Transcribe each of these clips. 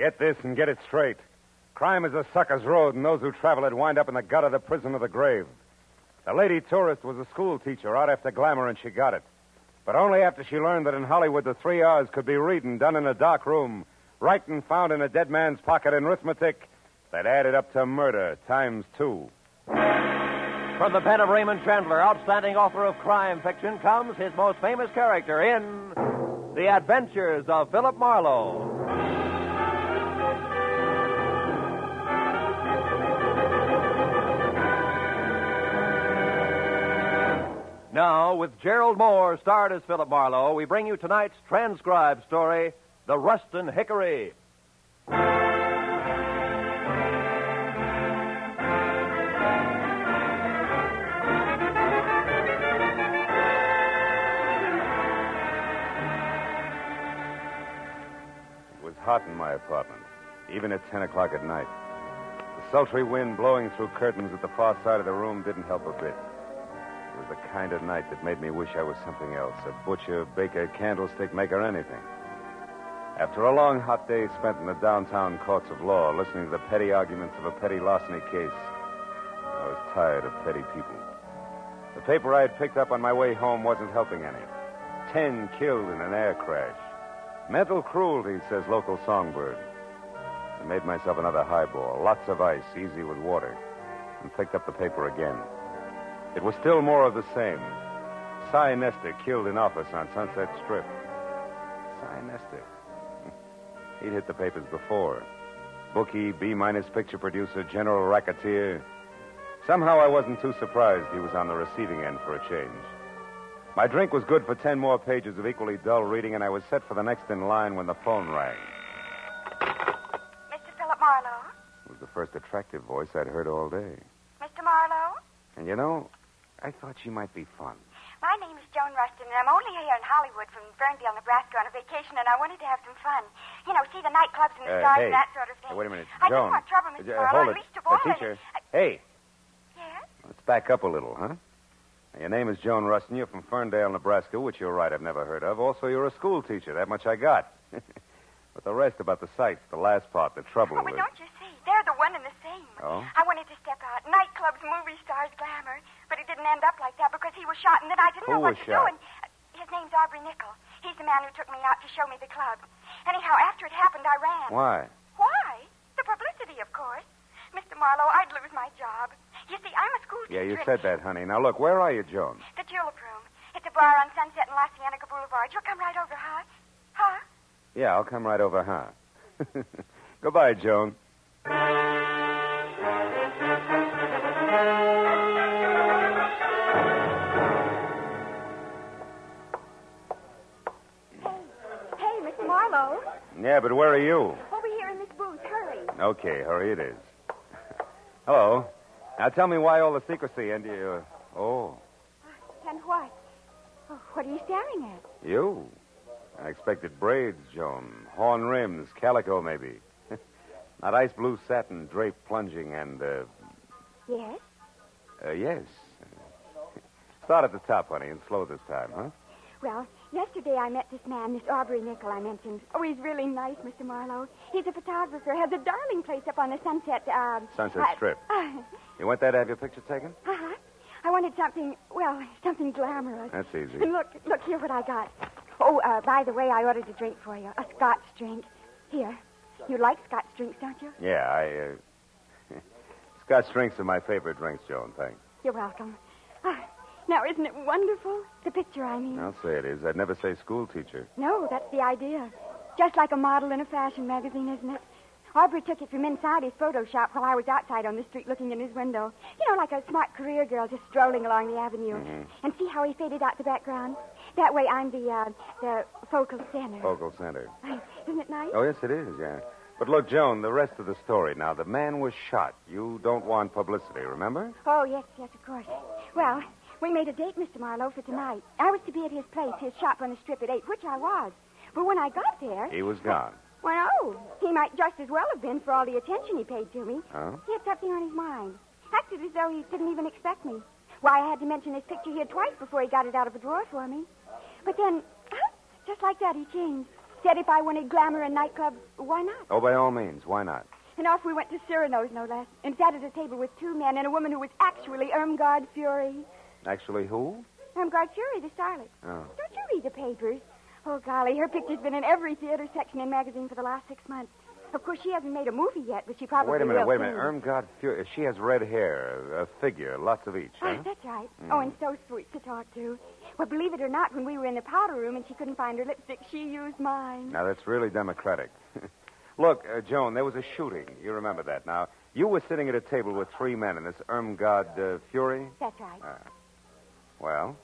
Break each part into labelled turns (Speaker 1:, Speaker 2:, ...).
Speaker 1: Get this and get it straight. Crime is a sucker's road, and those who travel it wind up in the gut of the prison of the grave. The lady tourist was a school teacher out after glamour, and she got it. But only after she learned that in Hollywood the 3 R's could be reading, done in a dark room, writing found in a dead man's pocket, and arithmetic that added up to murder times 2.
Speaker 2: From the pen of Raymond Chandler, outstanding author of crime fiction, comes his most famous character in The Adventures of Philip Marlowe. Now, with Gerald Moore starred as Philip Marlowe, we bring you tonight's transcribed story, The Rustin Hickory.
Speaker 1: It was hot in my apartment, even at 10 o'clock at night. The sultry wind blowing through curtains at the far side of the room didn't help a bit. It was the kind of night that made me wish I was something else, a butcher, baker, candlestick maker, anything. After a long, hot day spent in the downtown courts of law, listening to the petty arguments of a petty larceny case, I was tired of petty people. The paper I had picked up on my way home wasn't helping any. 10 killed in an air crash. Mental cruelty, says local songbird. I made myself another highball, lots of ice, easy with water, and picked up the paper again. It was still more of the same. Cy Nestor killed in office on Sunset Strip. Cy Nestor. He'd hit the papers before. Bookie, B- picture producer, general racketeer. Somehow I wasn't too surprised he was on the receiving end for a change. My drink was good for 10 more pages of equally dull reading, and I was set for the next in line when the phone rang.
Speaker 3: Mr. Philip Marlowe?
Speaker 1: It was the first attractive voice I'd heard all day.
Speaker 3: Mr. Marlowe?
Speaker 1: And you know, I thought she might be fun.
Speaker 3: My name is Joan Rustin, and I'm only here in Hollywood from Ferndale, Nebraska on a vacation, and I wanted to have some fun. You know, see the nightclubs and the stars
Speaker 1: hey.
Speaker 3: and that sort of thing.
Speaker 1: Hey, wait a minute.
Speaker 3: I
Speaker 1: Joan.
Speaker 3: don't want trouble, Mr. Marlowe,
Speaker 1: hold it.
Speaker 3: least of all.
Speaker 1: Teacher. Hey.
Speaker 3: Yes?
Speaker 1: Let's back up a little, huh? Your name is Joan Rustin. You're from Ferndale, Nebraska, which you're right, I've never heard of. Also, you're a school teacher. That much I got. But the rest about the sights, the last part, the trouble
Speaker 3: Oh, but don't you see? They're the one and the same.
Speaker 1: Oh?
Speaker 3: I wanted to step out. Nightclubs, movie stars, glamour. But it didn't end up like that because he was shot, and then I didn't know what to do. And his name's Aubrey Nickel. He's the man who took me out to show me the club. Anyhow, after it happened, I ran.
Speaker 1: Why?
Speaker 3: Why? The publicity, of course. Mr. Marlowe, I'd lose my job. You see, I'm a school teacher.
Speaker 1: Yeah, you said that, honey. Now, look, where are you, Joan?
Speaker 3: The Tulip Room. It's a bar on Sunset and La Cienega Boulevard. You'll come right over, huh? Huh?
Speaker 1: Yeah, I'll come right over, huh? Goodbye, Joan.
Speaker 3: Hey, Mr. Marlowe.
Speaker 1: Yeah, but where are you?
Speaker 3: Over here in this booth. Hurry.
Speaker 1: Okay, hurry it is. Hello. Now tell me why all the secrecy and you... Oh.
Speaker 3: And what? Oh, what are you staring at?
Speaker 1: You? Unexpected braids, Joan. Horn rims, calico maybe. Not ice blue satin, drape plunging, and,
Speaker 3: Yes?
Speaker 1: Yes. Start at the top, honey, and slow this time, huh?
Speaker 3: Well, yesterday I met this man, this Aubrey Nickel I mentioned. Oh, he's really nice, Mr. Marlowe. He's a photographer, has a darling place up on the Sunset,
Speaker 1: Sunset Strip. You went there to have your picture taken?
Speaker 3: Uh-huh. I wanted something, well, something glamorous.
Speaker 1: That's easy.
Speaker 3: And look here what I got. Oh, by the way, I ordered a drink for you. A Scotch drink. Here. You like Scotch drinks, don't you?
Speaker 1: Yeah, Scotch drinks are my favorite drinks, Joan, thanks.
Speaker 3: You're welcome. Now, isn't it wonderful? The picture, I mean.
Speaker 1: I'll say it is. I'd never say school teacher.
Speaker 3: No, that's the idea. Just like a model in a fashion magazine, isn't it? Aubrey took it from inside his photo shop while I was outside on the street looking in his window. You know, like a smart career girl just strolling along the avenue.
Speaker 1: Mm-hmm.
Speaker 3: And see how he faded out the background? That way I'm the focal center.
Speaker 1: Focal center.
Speaker 3: Isn't it nice?
Speaker 1: Oh, yes, it is, yeah. But look, Joan, the rest of the story now. The man was shot. You don't want publicity, remember?
Speaker 3: Oh, yes, of course. Well, we made a date, Mr. Marlowe, for tonight. I was to be at his place, his shop on the Strip at 8, which I was. But when I got there...
Speaker 1: He was gone.
Speaker 3: Well, no. He might just as well have been for all the attention he paid to me.
Speaker 1: Oh?
Speaker 3: He had something on his mind. Acted as though he didn't even expect me. Why, I had to mention his picture here twice before he got it out of a drawer for me. But then, just like that, he changed. Said if I wanted glamour in nightclubs, why not?
Speaker 1: Oh, by all means. Why not?
Speaker 3: And off we went to Cyrano's, no less, and sat at a table with two men and a woman who was actually Irmgard Fury.
Speaker 1: Actually, who?
Speaker 3: Irmgard Fury, the starlet.
Speaker 1: Oh.
Speaker 3: Don't you read the papers? Oh, golly, her picture's been in every theater section and magazine for the last 6 months. Of course, she hasn't made a movie yet, but she probably
Speaker 1: Wait a
Speaker 3: will.
Speaker 1: minute. Irmgard Fury. She has red hair, a figure, lots of each, huh?
Speaker 3: Oh, that's right. Oh, and so sweet to talk to. Well, believe it or not, when we were in the powder room and she couldn't find her lipstick, she used mine.
Speaker 1: Now, that's really democratic. Look, Joan, there was a shooting. You remember that. Now, you were sitting at a table with three men in this Irmgard Fury?
Speaker 3: That's right.
Speaker 1: Well,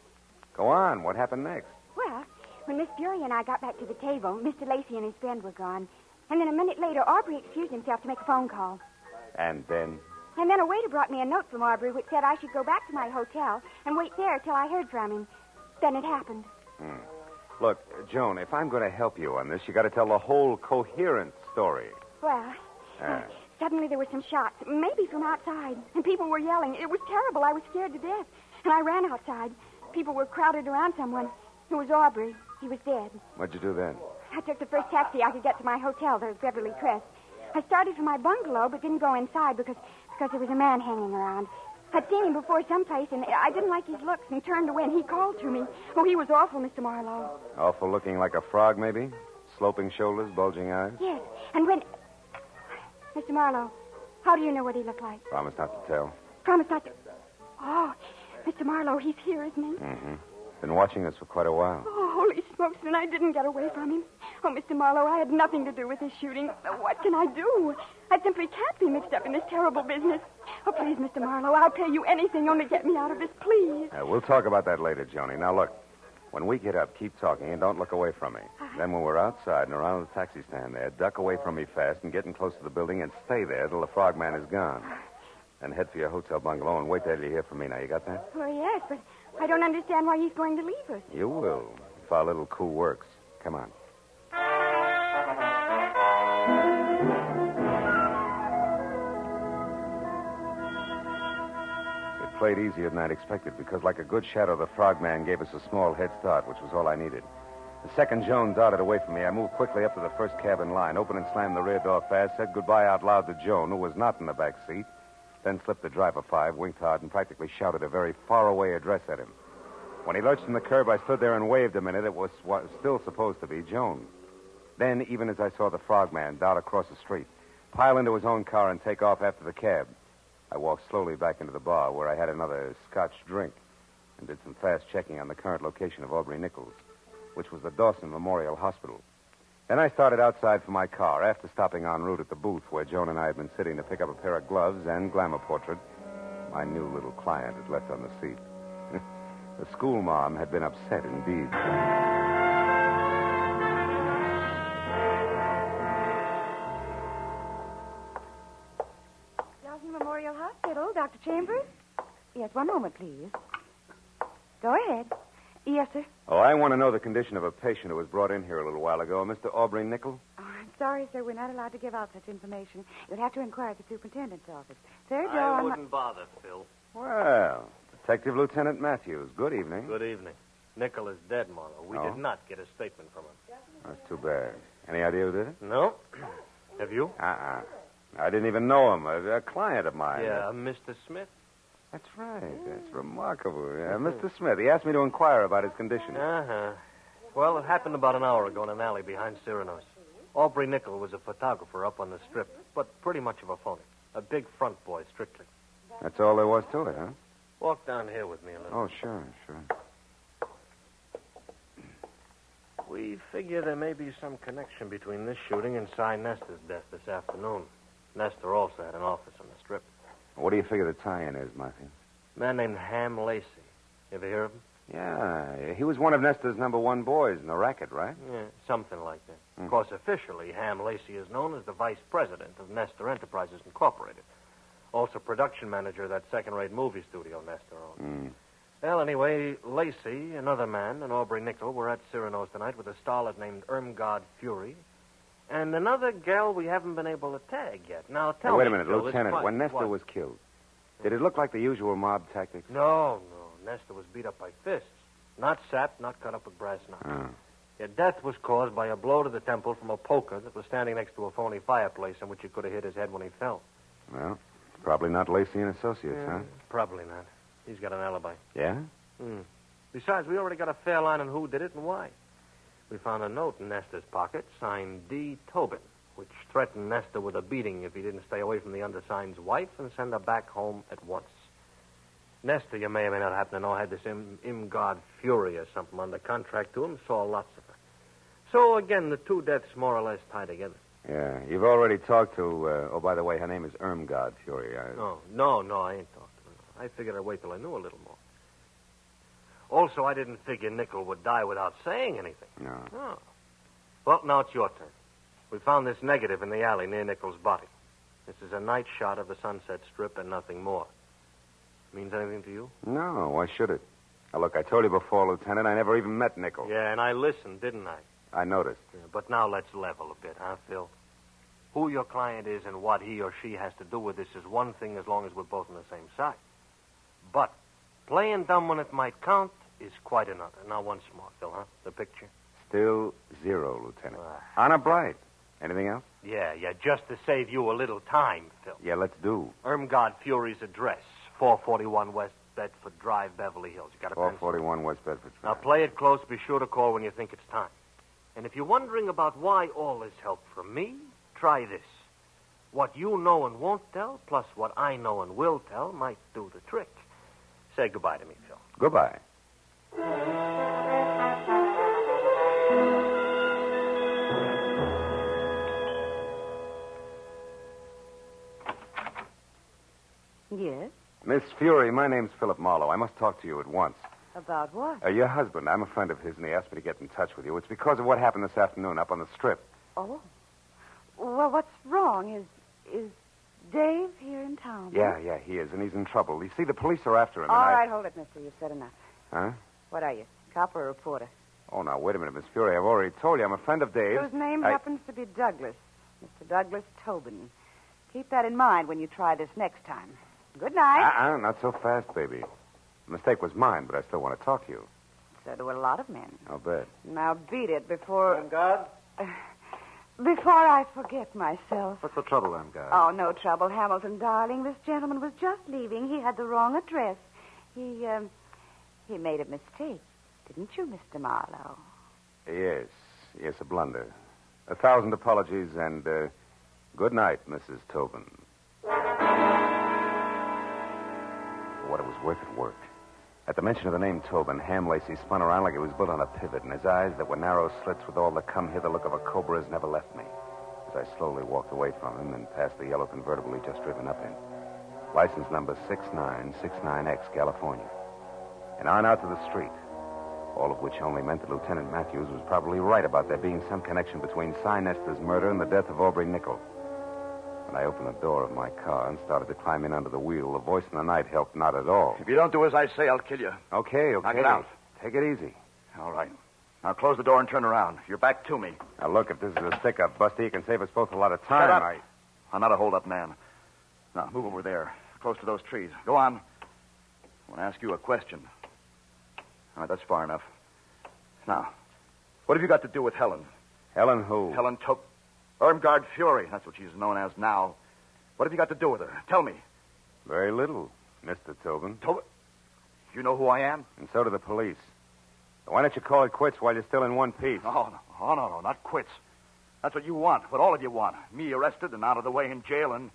Speaker 1: go on. What happened next?
Speaker 3: Well, when Miss Fury and I got back to the table, Mr. Lacey and his friend were gone. And then a minute later, Aubrey excused himself to make a phone call.
Speaker 1: And then?
Speaker 3: And then a waiter brought me a note from Aubrey which said I should go back to my hotel and wait there till I heard from him. Then it happened.
Speaker 1: Look, Joan, if I'm going to help you on this, you got to tell the whole coherent story.
Speaker 3: Well, suddenly there were some shots, maybe from outside, and people were yelling. It was terrible. I was scared to death. And I ran outside. People were crowded around someone. It was Aubrey. He was dead.
Speaker 1: What'd you do then?
Speaker 3: I took the first taxi I could get to my hotel, the Beverly Crest. I started for my bungalow, but didn't go inside because there was a man hanging around. I'd seen him before someplace, and I didn't like his looks and turned away, and he called to me. Oh, he was awful, Mr. Marlowe.
Speaker 1: Awful looking like a frog, maybe? Sloping shoulders, bulging eyes?
Speaker 3: Yes, and when... Mr. Marlowe, how do you know what he looked like?
Speaker 1: Promise not to tell.
Speaker 3: Promise not to... Oh, Mr. Marlowe, he's here, isn't he?
Speaker 1: Mm-hmm. Been watching us for quite a while.
Speaker 3: Oh, holy smokes, and I didn't get away from him. Oh, Mr. Marlowe, I had nothing to do with this shooting. What can I do? I simply can't be mixed up in this terrible business. Oh, please, Mr. Marlowe, I'll pay you anything, only get me out of this, please.
Speaker 1: We'll talk about that later, Joni. Now, look, when we get up, keep talking and don't look away from me. Then when we're outside and around the taxi stand there, duck away from me fast and get in close to the building and stay there till the frogman is gone. Then head for your hotel bungalow and wait there till you hear from me. Now, you got that?
Speaker 3: Oh, yes, but I don't understand why he's going to leave us.
Speaker 1: You will, if our little coup works. Come on. It played easier than I'd expected because, like a good shadow, the frogman gave us a small head start, which was all I needed. The second Joan darted away from me, I moved quickly up to the first cab in line, opened and slammed the rear door fast, said goodbye out loud to Joan, who was not in the back seat, then slipped the driver 5, winked hard, and practically shouted a very far-away address at him. When he lurched from the curb, I stood there and waved a minute. It was what was still supposed to be Joan. Then, even as I saw the frogman dart across the street, pile into his own car and take off after the cab, I walked slowly back into the bar where I had another Scotch drink and did some fast checking on the current location of Aubrey Nichols, which was the Dawson Memorial Hospital. Then I started outside for my car after stopping en route at the booth where Joan and I had been sitting to pick up a pair of gloves and glamour portrait my new little client had left on the seat. The school mom had been upset indeed.
Speaker 4: Dawson Memorial Hospital, Dr. Chambers? Yes, one moment, please. Go ahead. Yes, sir.
Speaker 1: Oh, I want to know the condition of a patient who was brought in here a little while ago, Mr. Aubrey Nichols.
Speaker 4: Oh, I'm sorry, sir. We're not allowed to give out such information. You'll have to inquire at the superintendent's office. Sir, Joe,
Speaker 2: I wouldn't bother, Phil.
Speaker 1: Well, Detective Lieutenant Matthews, good evening.
Speaker 2: Good evening. Nickel is dead, Marlowe. We did not get a statement from him.
Speaker 1: That's too bad. Any idea who did it?
Speaker 2: No. Have you?
Speaker 1: I didn't even know him. A client of mine.
Speaker 2: Yeah, Mr. Smith.
Speaker 1: That's right. That's remarkable. Mr. Smith, he asked me to inquire about his condition.
Speaker 2: Uh-huh. Well, it happened about an hour ago in an alley behind Cyrano's. Aubrey Nichols was a photographer up on the strip, but pretty much of a phony. A big front boy, strictly.
Speaker 1: That's all there was to it, huh?
Speaker 2: Walk down here with me a little.
Speaker 1: Oh, sure.
Speaker 2: We figure there may be some connection between this shooting and Cy Nestor's death this afternoon. Nestor also had an office on the strip.
Speaker 1: What do you figure the tie-in is, Matthew?
Speaker 2: A man named Ham Lacey. You ever hear of him?
Speaker 1: Yeah, he was one of Nestor's #1 boys in the racket, right?
Speaker 2: Yeah, something like that. Of course, officially, Ham Lacey is known as the vice president of Nestor Enterprises Incorporated. Also production manager of that second-rate movie studio Nestor owned. Well, anyway, Lacey, another man, and Aubrey Nichols were at Cyrano's tonight with a starlet named Irmgard Fury and another gal we haven't been able to tag yet. Now, tell me...
Speaker 1: Wait a minute,
Speaker 2: Phil,
Speaker 1: Lieutenant. When Nestor was killed, did it look like the usual mob tactics?
Speaker 2: No. Nestor was beat up by fists. Not sapped, not cut up with brass knuckles. Your death was caused by a blow to the temple from a poker that was standing next to a phony fireplace in which he could have hit his head when he fell.
Speaker 1: Well, probably not Lacey and Associates, huh?
Speaker 2: Probably not. He's got an alibi.
Speaker 1: Yeah?
Speaker 2: Besides, we already got a fair line on who did it and why. We found a note in Nestor's pocket signed D. Tobin, which threatened Nestor with a beating if he didn't stay away from the undersigned's wife and send her back home at once. Nestor, you may or may not happen to know, had this Imgard Fury or something under contract to him, saw lots of her. So, again, the two deaths more or less tie together.
Speaker 1: Yeah, you've already talked to, by the way, her name is Irmgard Fury.
Speaker 2: No, I ain't talked to her. I figured I'd wait till I knew a little more. Also, I didn't figure Nickel would die without saying anything.
Speaker 1: No.
Speaker 2: Oh. Well, now it's your turn. We found this negative in the alley near Nickel's body. This is a night shot of the Sunset Strip and nothing more. Means anything to you?
Speaker 1: No, why should it? Now, look, I told you before, Lieutenant, I never even met Nickel.
Speaker 2: Yeah, and I listened, didn't I?
Speaker 1: I noticed.
Speaker 2: Yeah, but now let's level a bit, huh, Phil? Who your client is and what he or she has to do with this is one thing as long as we're both on the same side. But playing dumb when it might count is quite another. Now, once more, Phil, huh? The picture?
Speaker 1: Still 0, Lieutenant. Honor bright. Anything else?
Speaker 2: Yeah, just to save you a little time, Phil.
Speaker 1: Yeah, let's do.
Speaker 2: Irmgard Fury's address, 441 West Bedford Drive, Beverly Hills. You got a pencil?
Speaker 1: 441 West Bedford Drive.
Speaker 2: Now, play it close. Be sure to call when you think it's time. And if you're wondering about why all this help from me, try this. What you know and won't tell, plus what I know and will tell, might do the trick. Say goodbye to me, Phil.
Speaker 1: Goodbye.
Speaker 4: Yes?
Speaker 1: Miss Fury, my name's Philip Marlowe. I must talk to you at once.
Speaker 4: About what?
Speaker 1: Your husband. I'm a friend of his, and he asked me to get in touch with you. It's because of what happened this afternoon up on the Strip.
Speaker 4: Oh. Well, what's wrong? Is Dave here in town?
Speaker 1: Yeah, he is, and he's in trouble. You see, the police are after him.
Speaker 4: All right, hold it, mister. You've said enough.
Speaker 1: Huh?
Speaker 4: What are you, cop or reporter?
Speaker 1: Oh, now, wait a minute, Miss Fury. I've already told you I'm a friend of Dave's.
Speaker 4: Whose name happens to be Douglas. Mr. Douglas Tobin. Keep that in mind when you try this next time. Good night.
Speaker 1: Not so fast, baby. The mistake was mine, but I still want to talk to you.
Speaker 4: So do a lot of men.
Speaker 1: I'll bet.
Speaker 4: Now beat it before...
Speaker 2: Irmgard?
Speaker 4: Before I forget myself.
Speaker 1: What's the trouble, Irmgard?
Speaker 4: Oh, no trouble, Hamilton, darling. This gentleman was just leaving. He had the wrong address. He made a mistake. Didn't you, Mr. Marlowe?
Speaker 1: Yes, a blunder. 1,000 apologies, and good night, Mrs. Tobin. For what it was worth, it worked. At the mention of the name Tobin, Ham Lacey spun around like he was built on a pivot, and his eyes that were narrow slits with all the come-hither look of a cobra's never left me. As I slowly walked away from him and past the yellow convertible he'd just driven up in. License number 6969X, California. And on out to the street. All of which only meant that Lieutenant Matthews was probably right about there being some connection between Cy Nestor's murder and the death of Aubrey Nickel. When I opened the door of my car and started to climb in under the wheel, the voice in the night helped not at all.
Speaker 5: If you don't do as I say, I'll kill you.
Speaker 1: Okay.
Speaker 5: Knock it out.
Speaker 1: Take it easy.
Speaker 5: All right. Now close the door and turn around. You're back to me.
Speaker 1: Now, look, if this is a stick-up, Busty, you can save us both a lot of time.
Speaker 5: Shut up. I'm not a hold-up man. Now, move over there, close to those trees. Go on. I want to ask you a question. All right, that's far enough. Now, what have you got to do with Helen?
Speaker 1: Helen who?
Speaker 5: Helen Irmgard Fury. That's what she's known as now. What have you got to do with her? Tell me.
Speaker 1: Very little, Mr. Tobin.
Speaker 5: You know who I am?
Speaker 1: And so do the police. Why don't you call it quits while you're still in one piece?
Speaker 5: No, not quits. That's what you want, what all of you want. Me arrested and out of the way in jail and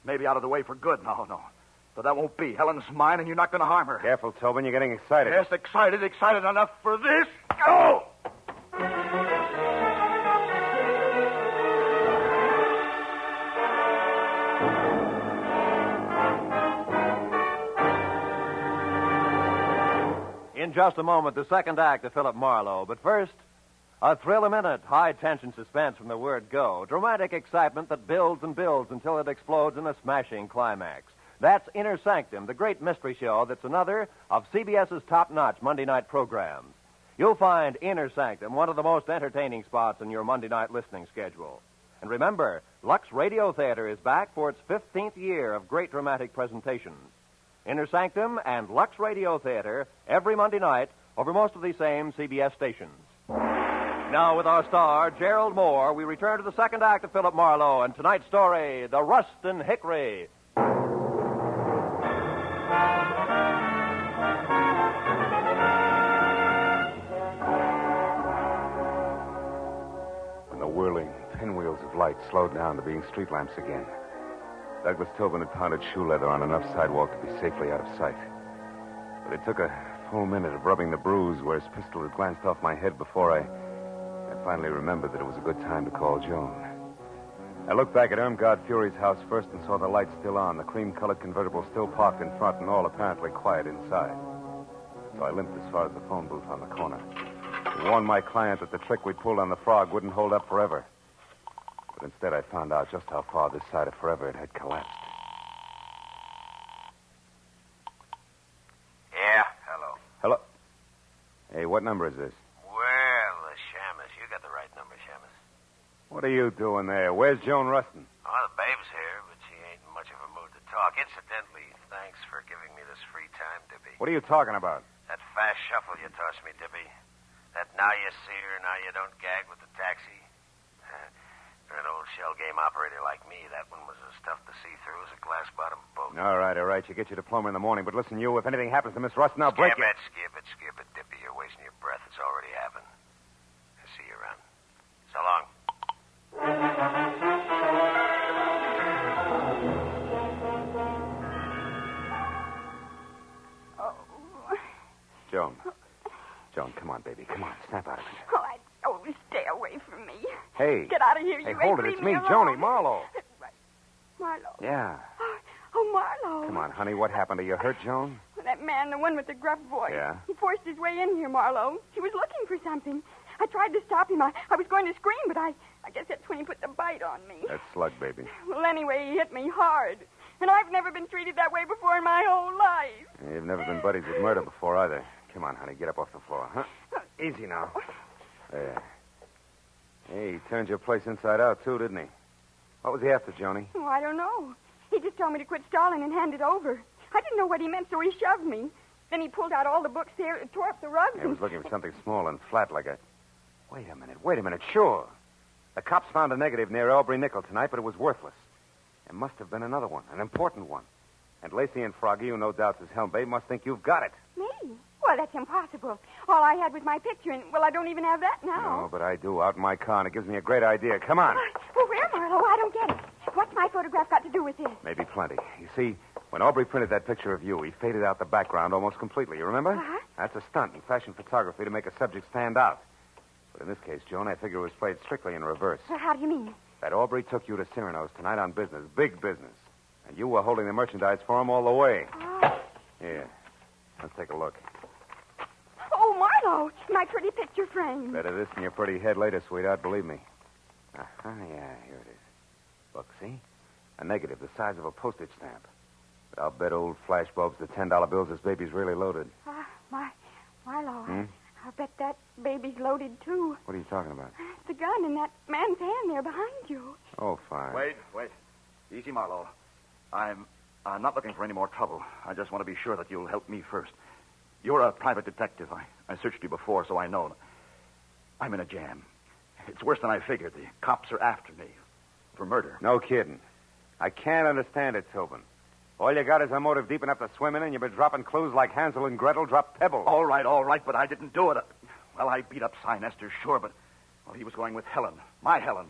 Speaker 5: maybe out of the way for good. No. But that won't be. Helen's mine and you're not going to harm her.
Speaker 1: Careful, Tobin. You're getting excited.
Speaker 5: Yes, excited enough for this. Go!
Speaker 6: In just a moment, the second act of Philip Marlowe. But first, a thrill-a-minute, high-tension suspense from the word go. Dramatic excitement that builds and builds until it explodes in a smashing climax. That's Inner Sanctum, the great mystery show that's another of CBS's top-notch Monday night programs. You'll find Inner Sanctum one of the most entertaining spots in your Monday night listening schedule. And remember, Lux Radio Theater is back for its 15th year of great dramatic presentations. Inner Sanctum and Lux Radio Theater every Monday night over most of these same CBS stations. Now, with our star, Gerald Moore, we return to the second act of Philip Marlowe and tonight's story, The Rustin Hickory.
Speaker 1: When the whirling pinwheels of light slowed down to being street lamps again, Douglas Tobin had pounded shoe leather on enough sidewalk to be safely out of sight. But it took a full minute of rubbing the bruise where his pistol had glanced off my head before I finally remembered that it was a good time to call Joan. I looked back at Irmgard Fury's house first and saw the lights still on, the cream-colored convertible still parked in front, and all apparently quiet inside. So I limped as far as the phone booth on the corner. I warned my client that the trick we pulled on the frog wouldn't hold up forever. But instead I found out just how far this side of forever it had collapsed.
Speaker 7: Yeah, hello.
Speaker 1: Hello? Hey, what number is this?
Speaker 7: Well, Shamus, you got the right number, Shamus.
Speaker 1: What are you doing there? Where's Joan Rustin?
Speaker 7: Oh, the babe's here, but she ain't in much of a mood to talk. Incidentally, thanks for giving me this free time, Dippy.
Speaker 1: What are you talking about?
Speaker 7: That fast shuffle you tossed me, Dippy. That now you see her, now you don't gag with the taxi. For an old shell game operator like me, that one was as tough to see through as a glass-bottom boat.
Speaker 1: All right. You get your diploma in the morning. But listen, you, if anything happens to Miss Rustin, I'll break you.
Speaker 7: Skip it, Dippy. You're wasting your breath. It's already happened. I'll see you around. So long.
Speaker 1: Joan, come on, baby. Come on, snap out of it.
Speaker 3: Stay away from me.
Speaker 1: Hey.
Speaker 3: Get out of here, you
Speaker 1: Hey, hold it. It's me, Joni, Marlowe.
Speaker 3: Marlowe.
Speaker 1: Yeah.
Speaker 3: Oh, Marlowe.
Speaker 1: Come on, honey. What happened? Are you hurt, Joan?
Speaker 3: That man, the one with the gruff voice.
Speaker 1: Yeah?
Speaker 3: He forced his way in here, Marlowe. He was looking for something. I tried to stop him. I was going to scream, but I guess that's when he put the bite on me.
Speaker 1: That slug, baby.
Speaker 3: Well, anyway, he hit me hard. And I've never been treated that way before in my whole life.
Speaker 1: You've never been buddies with murder before, either. Come on, honey. Get up off the floor, huh? Easy now. There. Hey, he turned your place inside out, too, didn't he? What was he after, Joni?
Speaker 3: Oh, I don't know. He just told me to quit stalling and hand it over. I didn't know what he meant, so he shoved me. Then he pulled out all the books there, tore up the rugs.
Speaker 1: He was looking for something small and flat like a... Wait a minute. Sure. The cops found a negative near Aubrey Nickel tonight, but it was worthless. There must have been another one, an important one. And Lacey and Froggy, who no doubt's his helmbabe, must think you've got it.
Speaker 3: Me? Well, that's impossible. All I had was my picture, and, I don't even have that now.
Speaker 1: No, but I do, out in my car, and it gives me a great idea. Come on.
Speaker 3: Well, where, Marlowe? I don't get it. What's my photograph got to do with this?
Speaker 1: Maybe plenty. You see, when Aubrey printed that picture of you, he faded out the background almost completely. You remember?
Speaker 3: Uh-huh.
Speaker 1: That's a stunt in fashion photography to make a subject stand out. But in this case, Joan, I figure it was played strictly in reverse.
Speaker 3: Well, how do you mean?
Speaker 1: That Aubrey took you to Cyrano's tonight on business, big business. And you were holding the merchandise for him all the way.
Speaker 3: Oh.
Speaker 1: Here. Let's take a look.
Speaker 3: Oh, Marlowe, my pretty picture frame.
Speaker 1: Better this than your pretty head later, sweetheart, believe me. Yeah, here it is. Look, see? A negative the size of a postage stamp. But I'll bet old flash bulbs the $10 bills this baby's really loaded.
Speaker 3: Marlowe, I'll bet that baby's loaded, too.
Speaker 1: What are you talking about?
Speaker 3: The gun in that man's hand there behind you.
Speaker 1: Oh, fine.
Speaker 5: Wait. Easy, Marlowe. I'm not looking for any more trouble. I just want to be sure that you'll help me first. You're a private detective. I searched you before, so I know. I'm in a jam. It's worse than I figured. The cops are after me for murder.
Speaker 1: No kidding. I can't understand it, Tobin. All you got is a motive deep enough to swim in, and you've been dropping clues like Hansel and Gretel dropped pebbles.
Speaker 5: All right, but I didn't do it. Well, I beat up Cy Nestor, sure, but he was going with Helen, my Helen.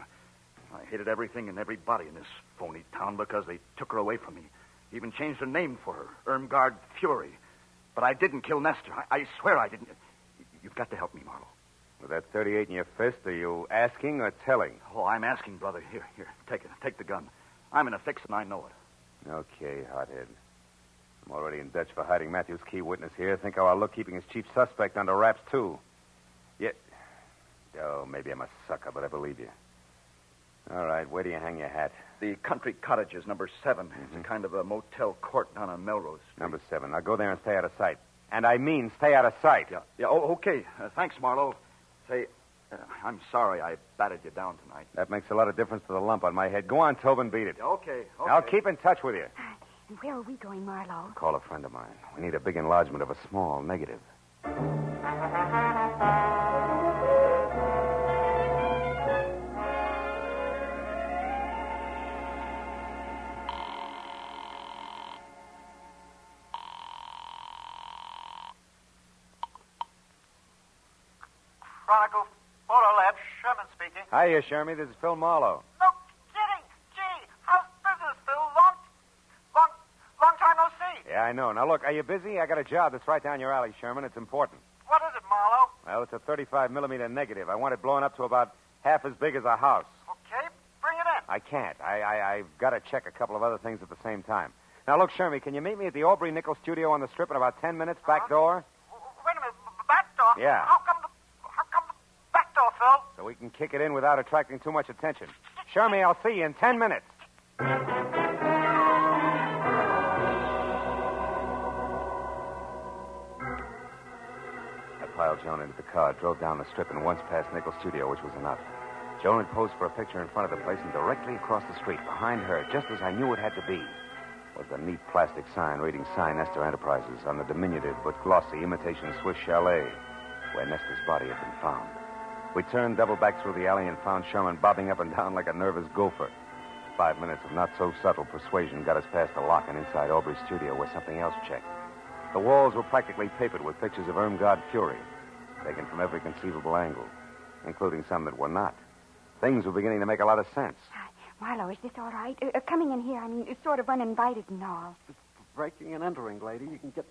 Speaker 5: I hated everything and everybody in this phony town because they took her away from me. Even changed her name for her, Irmgard Fury. But I didn't kill Nestor. I swear I didn't. You've got to help me, Marlowe.
Speaker 1: With that 38 in your fist, are you asking or telling?
Speaker 5: Oh, I'm asking, brother. Here, take it. Take the gun. I'm in a fix, and I know it.
Speaker 1: Okay, hothead. I'm already in Dutch for hiding Matthew's key witness here. Think how I'll look keeping his chief suspect under wraps, too. Oh, maybe I'm a sucker, but I believe you. All right, where do you hang your hat?
Speaker 5: The Country Cottages, number 7. It's a kind of a motel court down on Melrose Street.
Speaker 1: Number 7. Now go there and stay out of sight. And I mean stay out of sight.
Speaker 5: Yeah. Oh, okay. Thanks, Marlowe. Say, I'm sorry I batted you down tonight.
Speaker 1: That makes a lot of difference to the lump on my head. Go on, Tobin, beat it.
Speaker 5: Okay.
Speaker 1: I'll keep in touch with you.
Speaker 3: And where are we going, Marlowe?
Speaker 1: Call a friend of mine. We need a big enlargement of a small negative.
Speaker 8: Marco Photo Lab. Sherman speaking.
Speaker 1: Hiya, Shermy. This is Phil Marlowe.
Speaker 8: No kidding. Gee, how's business, Phil? Long time no see.
Speaker 1: Yeah, I know. Now, look, are you busy? I got a job that's right down your alley, Sherman. It's important.
Speaker 8: What is it, Marlowe?
Speaker 1: Well, it's a 35-millimeter negative. I want it blown up to about half as big as a house.
Speaker 8: Okay, bring it in.
Speaker 1: I can't. I've got to check a couple of other things at the same time. Now, look, Shermy, can you meet me at the Aubrey Nickel studio on the Strip in about 10 minutes, back door?
Speaker 8: Wait a minute, back door?
Speaker 1: Yeah.
Speaker 8: How come the back door, Phil?
Speaker 1: So we can kick it in without attracting too much attention. Shermy, I'll see you in 10 minutes. I piled Joan into the car, drove down the Strip, and once past Nickel studio, which was enough. Joan had posed for a picture in front of the place, and directly across the street, behind her, just as I knew it had to be, was the neat plastic sign reading Sign Nestor Enterprises on the diminutive but glossy imitation Swiss chalet where Nestor's body had been found. We turned, doubled back through the alley, and found Sherman bobbing up and down like a nervous gopher. 5 minutes of not-so-subtle persuasion got us past the lock and inside Aubrey's studio where something else checked. The walls were practically papered with pictures of Irmgard Fury, taken from every conceivable angle, including some that were not. Things were beginning to make a lot of sense.
Speaker 4: Marlowe, is this all right? Coming in here, I mean, it's sort of uninvited and all.
Speaker 9: Breaking and entering, lady. You can get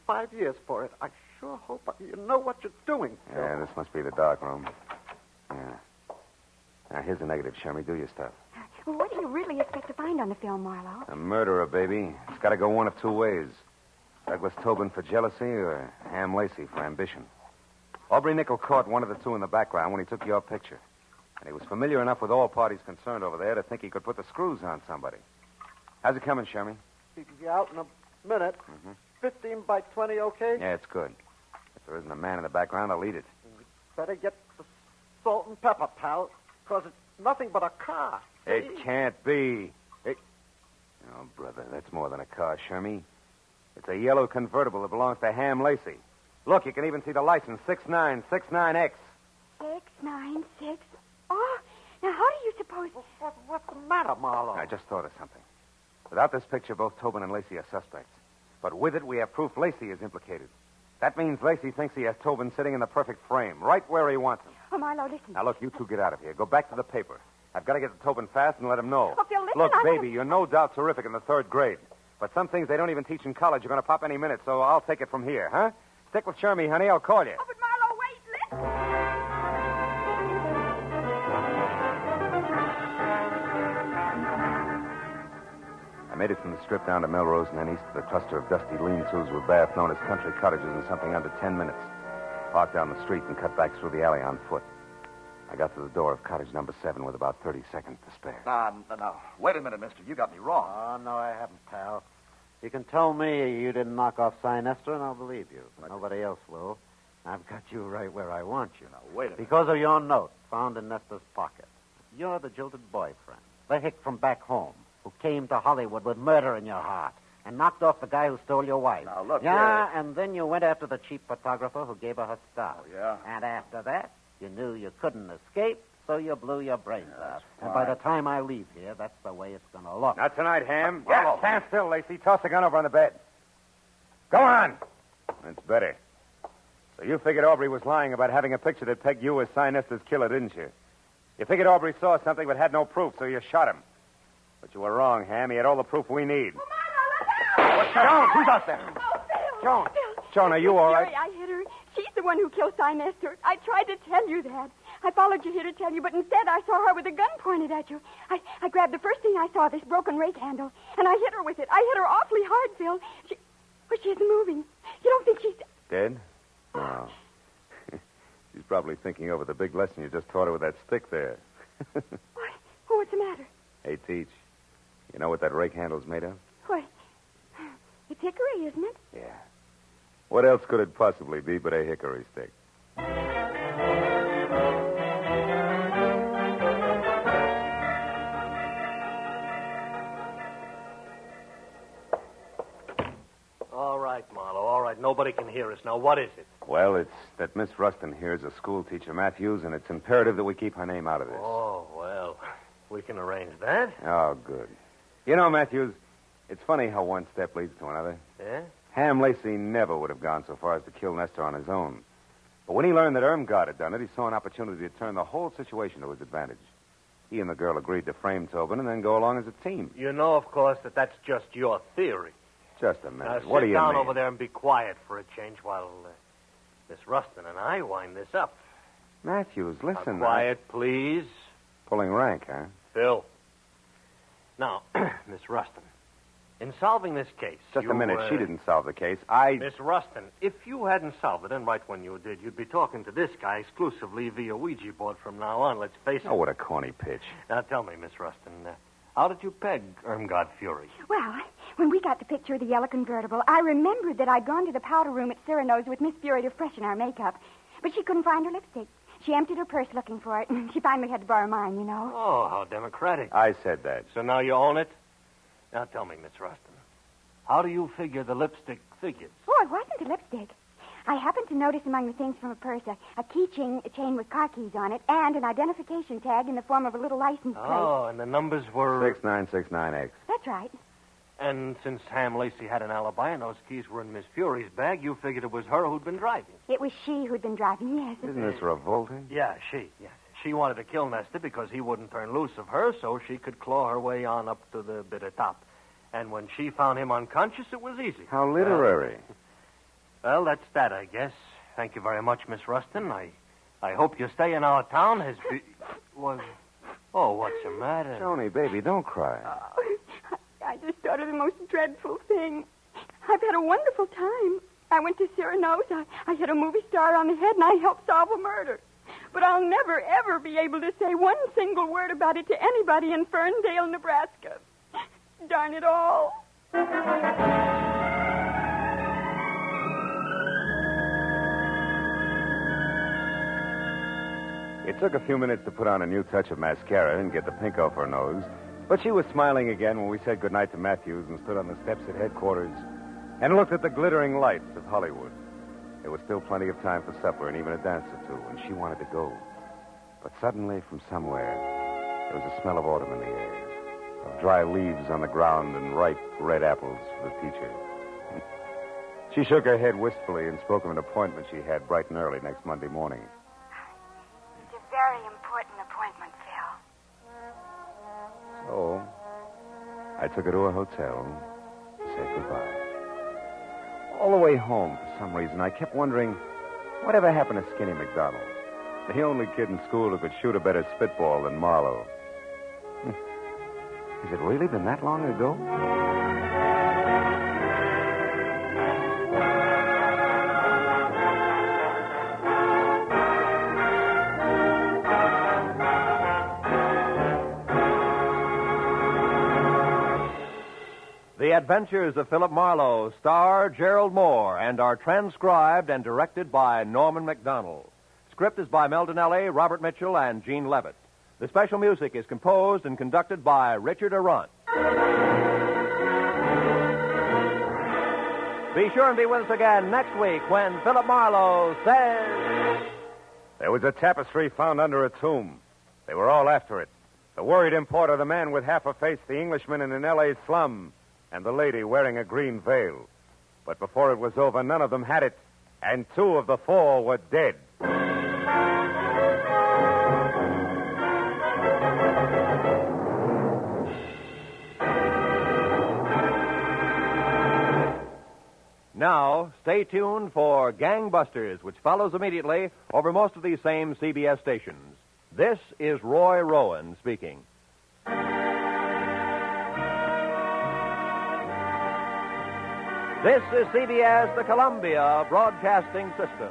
Speaker 9: 5 years for it. I sure hope you know what you're doing, Phil.
Speaker 1: Yeah, this must be the dark room. Yeah. Now, here's the negative, Shermy. Do your stuff.
Speaker 4: Well, what do you really expect to find on the film, Marlowe?
Speaker 1: A murderer, baby. It's got to go one of two ways. Douglas Tobin for jealousy or Ham Lacey for ambition. Aubrey Nickel caught one of the two in the background when he took your picture. And he was familiar enough with all parties concerned over there to think he could put the screws on somebody. How's it coming, Shermy?
Speaker 9: He can be out in a minute. 15 by 20, okay?
Speaker 1: Yeah, it's good. If there isn't a man in the background, I'll eat it.
Speaker 9: Better get the salt and pepper, pal, because it's nothing but a car.
Speaker 1: It can't be. Oh, brother, that's more than a car, Shermy. It's a yellow convertible that belongs to Ham Lacey. Look, you can even see the license, 6969X.
Speaker 4: 696. Oh, now how do you suppose...
Speaker 9: What's the matter, Marlowe?
Speaker 1: I just thought of something. Without this picture, both Tobin and Lacey are suspects. But with it, we have proof Lacey is implicated. That means Lacey thinks he has Tobin sitting in the perfect frame, right where he wants him.
Speaker 4: Oh, Marlowe, listen.
Speaker 1: Now, look, you two get out of here. Go back to the paper. I've got to get to Tobin fast and let him know.
Speaker 4: Oh, Phil, listen,
Speaker 1: Look, baby, you're no doubt terrific in the 3rd grade. But some things they don't even teach in college are going to pop any minute, so I'll take it from here, huh? Stick with Shermy, honey. I'll call you.
Speaker 4: Oh, but Marlowe, wait, listen.
Speaker 1: I made it from the Strip down to Melrose and then east to the cluster of dusty lean-tos with baths known as country cottages in something under 10 minutes. Parked down the street and cut back through the alley on foot. I got to the door of cottage number 7 with about 30 seconds to spare.
Speaker 5: No. Wait a minute, mister. You got me wrong.
Speaker 9: Oh, no, I haven't, pal. You can tell me you didn't knock off Sign Nestor, and I'll believe you. But nobody else will. I've got you right where I want you.
Speaker 5: Now, wait a minute.
Speaker 9: Because of your note found in Nestor's pocket. You're the jilted boyfriend, the hick from back home, who came to Hollywood with murder in your heart and knocked off the guy who stole your wife.
Speaker 5: Now, look,
Speaker 9: Yeah, and then you went after the cheap photographer who gave her start.
Speaker 5: Oh, yeah?
Speaker 9: And after that, you knew you couldn't escape, so you blew your brains out. And
Speaker 5: fine.
Speaker 9: by the time I leave here, that's the way it's going to look.
Speaker 1: Not tonight, Ham.
Speaker 5: Marlowe.
Speaker 1: Stand still, Lacey. Toss the gun over on the bed. Go on. That's better. So you figured Aubrey was lying about having a picture that pegged you as Sign Nestor's killer, didn't you? You figured Aubrey saw something but had no proof, so you shot him. But you were wrong, Ham. He had all the proof we need.
Speaker 4: Oh, Marlowe, look out!
Speaker 1: Joan, who's out there?
Speaker 4: Oh, Phil.
Speaker 1: Joan.
Speaker 4: Phil.
Speaker 1: Joan, are you all right?
Speaker 3: Jerry, I hit her. She's the one who killed Sign Nestor. I tried to tell you that. I followed you here to tell you, but instead I saw her with a gun pointed at you. I grabbed the first thing I saw, this broken rake handle, and I hit her with it. I hit her awfully hard, Phil. She isn't moving. You don't think she's...
Speaker 1: Dead? No. She's probably thinking over the big lesson you just taught her with that stick there.
Speaker 3: What? Oh, what's the matter?
Speaker 1: Hey, Teach. You know what that rake handle's made of?
Speaker 3: What? It's hickory, isn't it?
Speaker 1: Yeah. What else could it possibly be but a hickory stick?
Speaker 2: All right, Marlowe, all right. Nobody can hear us. Now, what is it?
Speaker 1: Well, it's that Miss Rustin here is a school teacher, Matthews, and it's imperative that we keep her name out of this.
Speaker 2: Oh, well, we can arrange that.
Speaker 1: Oh, good. You know, Matthews, it's funny how one step leads to another.
Speaker 2: Yeah?
Speaker 1: Ham Lacey never would have gone so far as to kill Nestor on his own. But when he learned that Irmgard had done it, he saw an opportunity to turn the whole situation to his advantage. He and the girl agreed to frame Tobin and then go along as a team.
Speaker 2: You know, of course, that that's just your theory.
Speaker 1: Just a minute.
Speaker 2: Now,
Speaker 1: What do
Speaker 2: sit
Speaker 1: you
Speaker 2: down
Speaker 1: mean?
Speaker 2: over there and be quiet for a change while Miss Rustin and I wind this up.
Speaker 1: Matthews, listen.
Speaker 2: Quiet, please.
Speaker 1: Pulling rank, huh?
Speaker 2: Phil. Now, Miss Rustin, in solving this case...
Speaker 1: Just a minute. She didn't solve the case.
Speaker 2: Miss Rustin, if you hadn't solved it, and right when you did, you'd be talking to this guy exclusively via Ouija board from now on, let's face it.
Speaker 1: Oh, what a corny pitch.
Speaker 2: Now, tell me, Miss Rustin, how did you peg Irmgard Fury?
Speaker 3: Well, when we got the picture of the yellow convertible, I remembered that I'd gone to the powder room at Cyrano's with Miss Fury to freshen our makeup. But she couldn't find her lipstick. She emptied her purse looking for it, and she finally had to borrow mine, you know.
Speaker 2: Oh, how democratic.
Speaker 1: I said that.
Speaker 2: So now you own it? Now tell me, Miss Rustin, how do you figure the lipstick figures?
Speaker 3: Oh, it wasn't a lipstick. I happened to notice among the things from her purse a keychain, a chain with car keys on it, and an identification tag in the form of a little license plate.
Speaker 2: Oh, and the numbers were...
Speaker 1: 6969X.
Speaker 3: That's right.
Speaker 2: And since Ham Lacey had an alibi and those keys were in Miss Fury's bag, you figured it was her who'd been driving.
Speaker 3: It was she who'd been driving, yes.
Speaker 1: Isn't this revolting?
Speaker 2: Yeah, she. She wanted to kill Nestor because he wouldn't turn loose of her so she could claw her way on up to the bitter top. And when she found him unconscious, it was easy.
Speaker 1: How literary.
Speaker 2: Well, that's that, I guess. Thank you very much, Miss Rustin. I hope your stay in our town has been... Oh, what's the matter?
Speaker 1: Joni, baby, don't cry.
Speaker 3: I just thought of the most dreadful thing. I've had a wonderful time. I went to Cyrano's. I hit a movie star on the head, and I helped solve a murder. But I'll never, ever be able to say one single word about it to anybody in Ferndale, Nebraska. Darn it all.
Speaker 1: It took a few minutes to put on a new touch of mascara and get the pink off her nose. But she was smiling again when we said goodnight to Matthews and stood on the steps at headquarters and looked at the glittering lights of Hollywood. There was still plenty of time for supper and even a dance or two, and she wanted to go. But suddenly, from somewhere, there was a smell of autumn in the air, of dry leaves on the ground and ripe red apples for the teacher. She shook her head wistfully and spoke of an appointment she had bright and early next Monday morning.
Speaker 3: It's a very important appointment, Phil.
Speaker 1: So, I took her to a hotel and said goodbye. All the way home, for some reason, I kept wondering, whatever happened to Skinny McDonald? The only kid in school who could shoot a better spitball than Marlowe. Has it really been that long ago?
Speaker 6: The Adventures of Philip Marlowe star Gerald Moore and are transcribed and directed by Norman MacDonald. Script is by Mel Donnelly, Robert Mitchell, and Gene Levitt. The special music is composed and conducted by Richard Arant. Be sure and be with us again next week when Philip Marlowe says...
Speaker 1: There was a tapestry found under a tomb. They were all after it. The worried importer, the man with half a face, the Englishman in an L.A. slum, and the lady wearing a green veil. But before it was over, none of them had it, and 2 of the 4 were dead.
Speaker 6: Now, stay tuned for Gangbusters, which follows immediately over most of these same CBS stations. This is Roy Rowan speaking. This is CBS, the Columbia Broadcasting System.